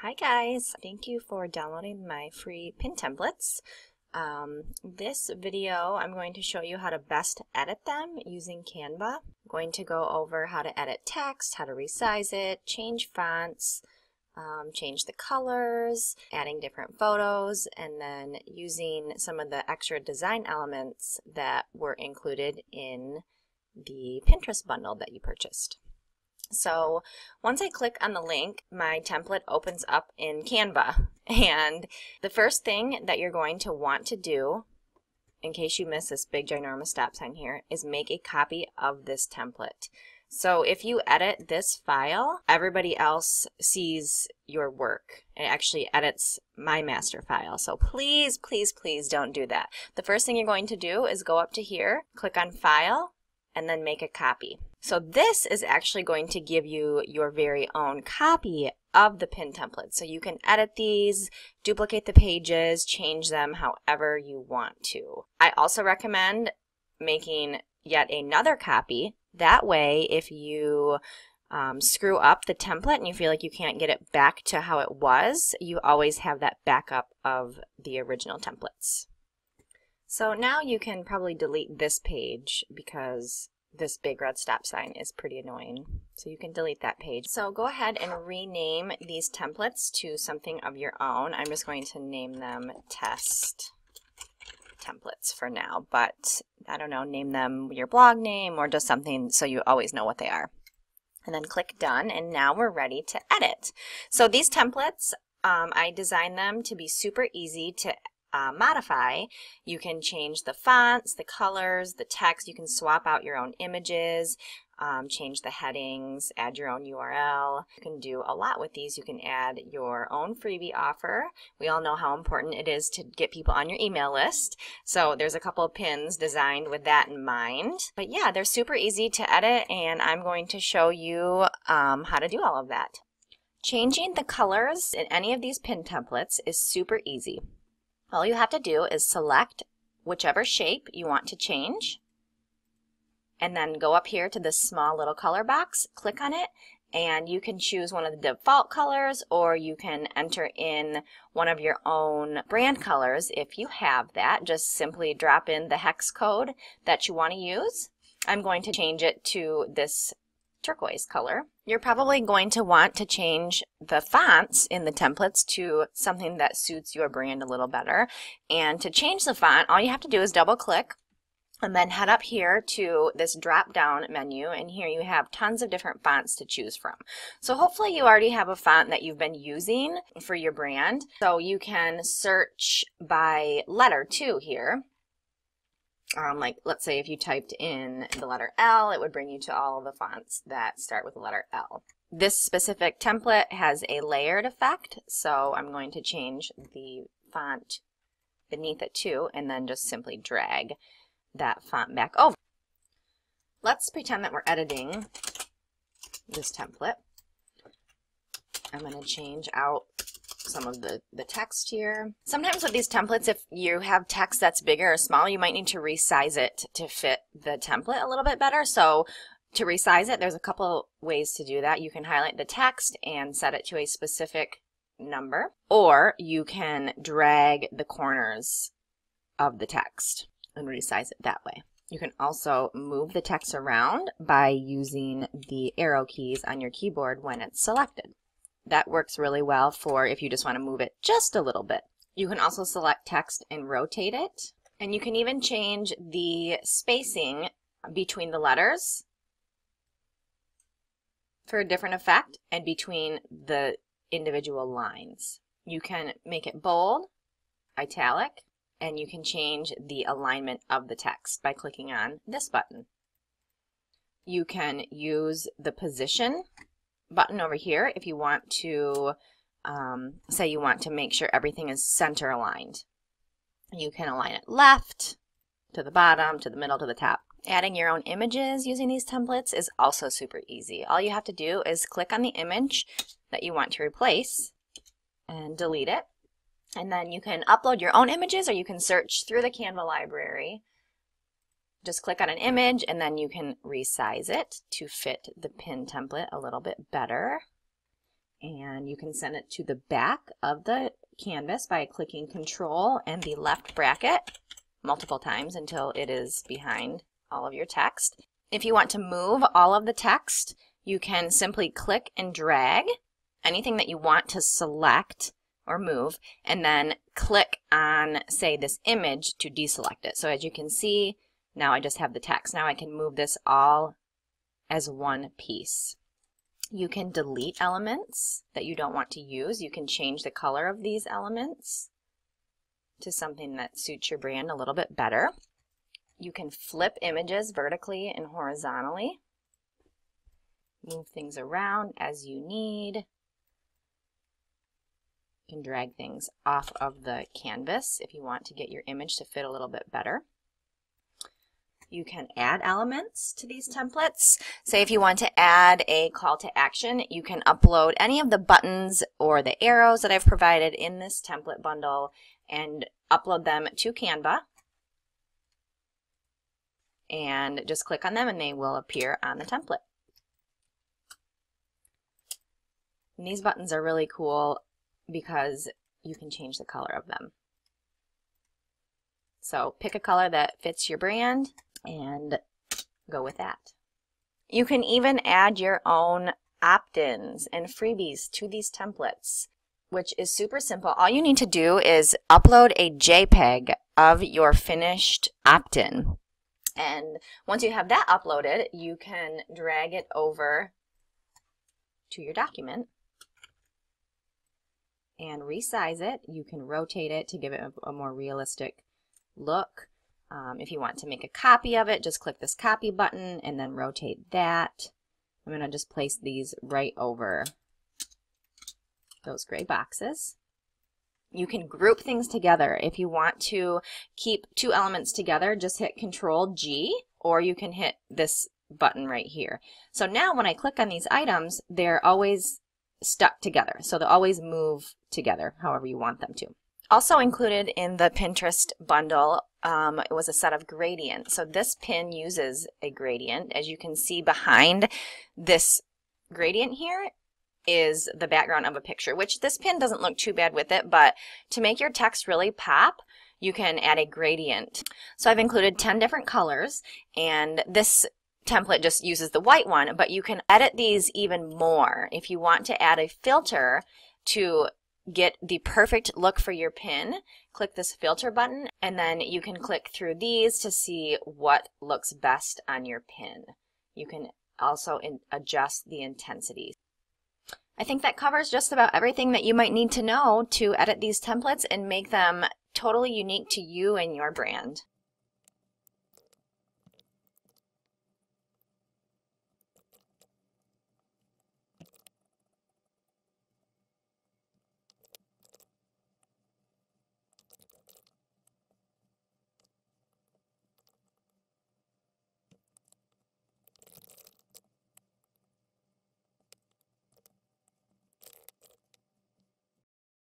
Hi guys, thank you for downloading my free pin templates. This video I'm going to show you how to best edit them using Canva. I'm going to go over how to edit text, how to resize it, change fonts, change the colors, adding different photos, and then using some of the extra design elements that were included in the Pinterest bundle that you purchased. So once I click on the link, my template opens up in Canva. And the first thing that you're going to want to do, in case you miss this big ginormous stop sign here, is make a copy of this template. So if you edit this file, everybody else sees your work. It actually edits my master file. So please, please, please don't do that. The first thing you're going to do is go up to here, click on File, and then make a copy. So this is actually going to give you your very own copy of the pin template. So you can edit these, duplicate the pages, change them however you want to. I also recommend making yet another copy. That way, if you screw up the template and you feel like you can't get it back to how it was, you always have that backup of the original templates. So now you can probably delete this page because this big red stop sign is pretty annoying. So you can delete that page. So go ahead and rename these templates to something of your own. I'm just going to name them test templates for now, but I don't know, name them your blog name or just something so you always know what they are. And then click done, and now we're ready to edit. So these templates, I designed them to be super easy to modify. You can change the fonts, the colors, the text. You can swap out your own images, change the headings, add your own URL. You can do a lot with these. You can add your own freebie offer. We all know how important it is to get people on your email list. So there's a couple of pins designed with that in mind. But yeah, they're super easy to edit, and I'm going to show you how to do all of that. Changing the colors in any of these pin templates is super easy. All you have to do is select whichever shape you want to change, and then go up here to this small little color box, click on it, and you can choose one of the default colors, or you can enter in one of your own brand colors if you have that. Just simply drop in the hex code that you want to use. I'm going to change it to this turquoise color. You're probably going to want to change the fonts in the templates to something that suits your brand a little better. And to change the font, all you have to do is double click and then head up here to this drop down menu, and here you have tons of different fonts to choose from. So hopefully you already have a font that you've been using for your brand. So you can search by letter too here. Like let's say if you typed in the letter L, it would bring you to all of the fonts that start with the letter L. This specific template has a layered effect, so I'm going to change the font beneath it too, and then just simply drag that font back over. Let's pretend that we're editing this template. I'm going to change out some of the text here. Sometimes with these templates, if you have text that's bigger or small, you might need to resize it to fit the template a little bit better. So to resize it, there's a couple ways to do that. You can highlight the text and set it to a specific number, or you can drag the corners of the text and resize it that way. You can also move the text around by using the arrow keys on your keyboard when it's selected. That works really well for if you just want to move it just a little bit. You can also select text and rotate it. And you can even change the spacing between the letters for a different effect, and between the individual lines. You can make it bold, italic, and you can change the alignment of the text by clicking on this button. You can use the position button over here if you want to, say you want to make sure everything is center aligned. You can align it left, to the bottom, to the middle, to the top. Adding your own images using these templates is also super easy. All you have to do is click on the image that you want to replace and delete it. And then you can upload your own images, or you can search through the Canva library. Just click on an image, and then you can resize it to fit the pin template a little bit better. And you can send it to the back of the canvas by clicking Control and the left bracket multiple times until it is behind all of your text. If you want to move all of the text, you can simply click and drag anything that you want to select or move, and then click on, say, this image to deselect it. So as you can see, now I just have the text. Now I can move this all as one piece. You can delete elements that you don't want to use. You can change the color of these elements to something that suits your brand a little bit better. You can flip images vertically and horizontally. Move things around as you need. You can drag things off of the canvas if you want to get your image to fit a little bit better. You can add elements to these templates. Say if you want to add a call to action, you can upload any of the buttons or the arrows that I've provided in this template bundle and upload them to Canva. And just click on them and they will appear on the template. And these buttons are really cool because you can change the color of them. So pick a color that fits your brand and go with that. You can even add your own opt-ins and freebies to these templates, which is super simple. All you need to do is upload a JPEG of your finished opt-in. And once you have that uploaded, you can drag it over to your document and resize it. You can rotate it to give it a more realistic look. If you want to make a copy of it, just click this copy button and then rotate that. I'm going to just place these right over those gray boxes. You can group things together. If you want to keep two elements together, just hit Control G, or you can hit this button right here. So now when I click on these items, they're always stuck together. So they'll always move together however you want them to. Also included in the Pinterest bundle, it was a set of gradients. So this pin uses a gradient. As you can see behind this gradient here is the background of a picture, which this pin doesn't look too bad with it, but to make your text really pop, you can add a gradient. So I've included 10 different colors, and this template just uses the white one, but you can edit these even more. If you want to add a filter to get the perfect look for your pin, click this filter button, and then you can click through these to see what looks best on your pin. You can also adjust the intensity. I think that covers just about everything that you might need to know to edit these templates and make them totally unique to you and your brand.